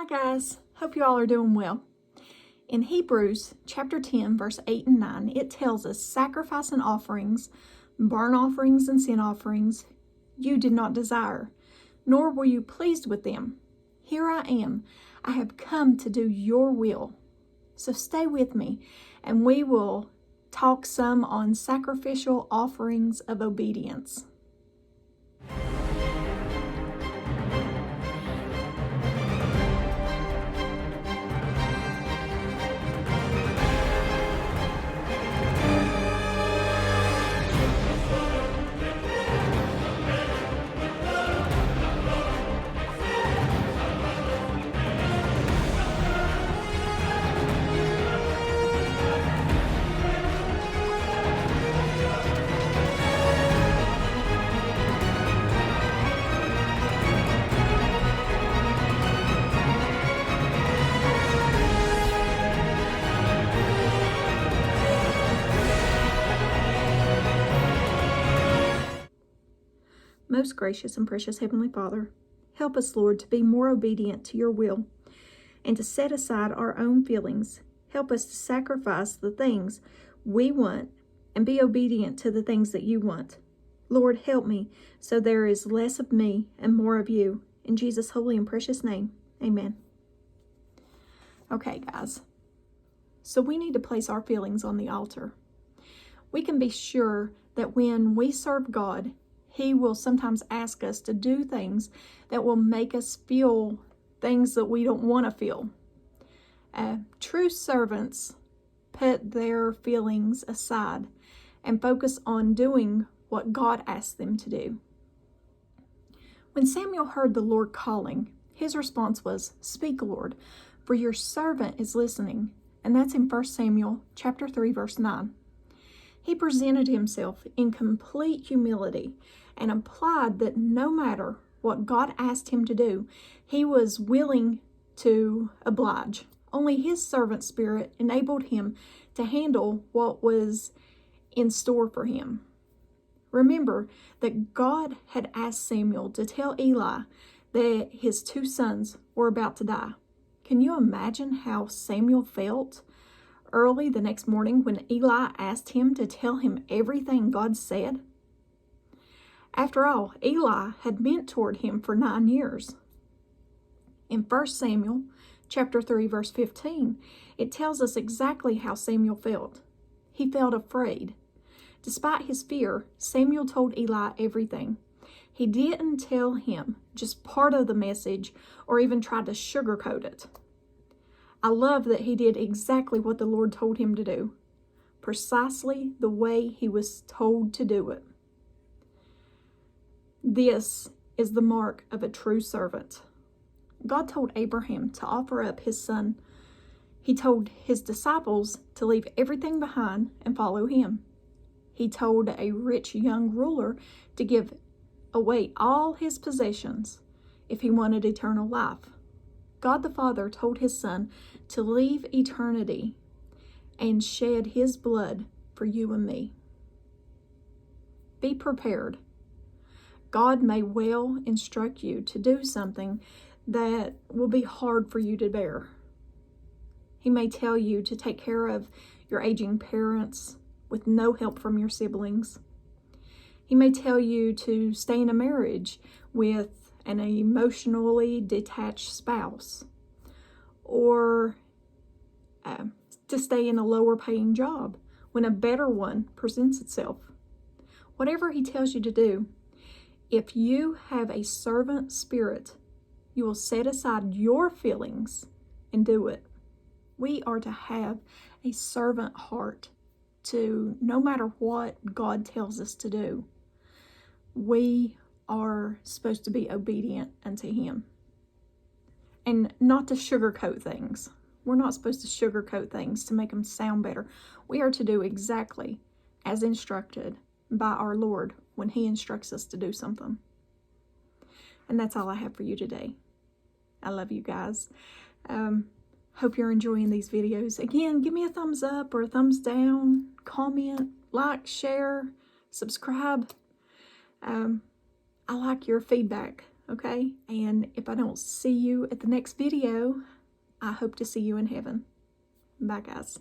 Hi guys, hope you all are doing well. In Hebrews chapter 10 verse 8 and 9, it tells us sacrifice and offerings, burnt offerings and sin offerings, you did not desire, nor were you pleased with them. Here I am, I have come to do your will. So stay with me and we will talk some on sacrificial offerings of obedience. Most gracious and precious Heavenly Father, help us, Lord, to be more obedient to your will and to set aside our own feelings. Help us to sacrifice the things we want and be obedient to the things that you want. Lord, help me so there is less of me and more of you. In Jesus' holy and precious name, amen. Okay, guys. So we need to place our feelings on the altar. We can be sure that when we serve God, He will sometimes ask us to do things that will make us feel things that we don't want to feel. True servants put their feelings aside and focus on doing what God asked them to do. When Samuel heard the Lord calling, his response was, "Speak, Lord, for your servant is listening." And that's in 1 Samuel chapter 3, verse 9. He presented himself in complete humility and implied that no matter what God asked him to do, he was willing to oblige. Only his servant spirit enabled him to handle what was in store for him. Remember that God had asked Samuel to tell Eli that his two sons were about to die. Can you imagine how Samuel felt early the next morning when Eli asked him to tell him everything God said? After all, Eli had mentored him for 9 years. In 1 Samuel chapter 3, verse 15, it tells us exactly how Samuel felt. He felt afraid. Despite his fear, Samuel told Eli everything. He didn't tell him just part of the message or even try to sugarcoat it. I love that he did exactly what the Lord told him to do, precisely the way he was told to do it. This is the mark of a true servant. God told Abraham to offer up his son. He told his disciples to leave everything behind and follow him. He told a rich young ruler to give away all his possessions if he wanted eternal life. God the Father told his Son to leave eternity and shed his blood for you and me. Be prepared. God may well instruct you to do something that will be hard for you to bear. He may tell you to take care of your aging parents with no help from your siblings. He may tell you to stay in a marriage with an emotionally detached spouse, or to stay in a lower paying job when a better one presents itself. Whatever he tells you to do, if you have a servant spirit, you will set aside your feelings and do it. We are to have a servant heart to, no matter what God tells us to do, we are supposed to be obedient unto him. And not to sugarcoat things. We're not supposed to sugarcoat things to make them sound better. We are to do exactly as instructed by our Lord when he instructs us to do something. And that's all I have for you today. I love you guys. Hope you're enjoying these videos. Again, give me a thumbs up or a thumbs down, comment, like, share, subscribe. I like your feedback. okay? And if I don't see you at the next video, I hope to see you in heaven. Bye, guys.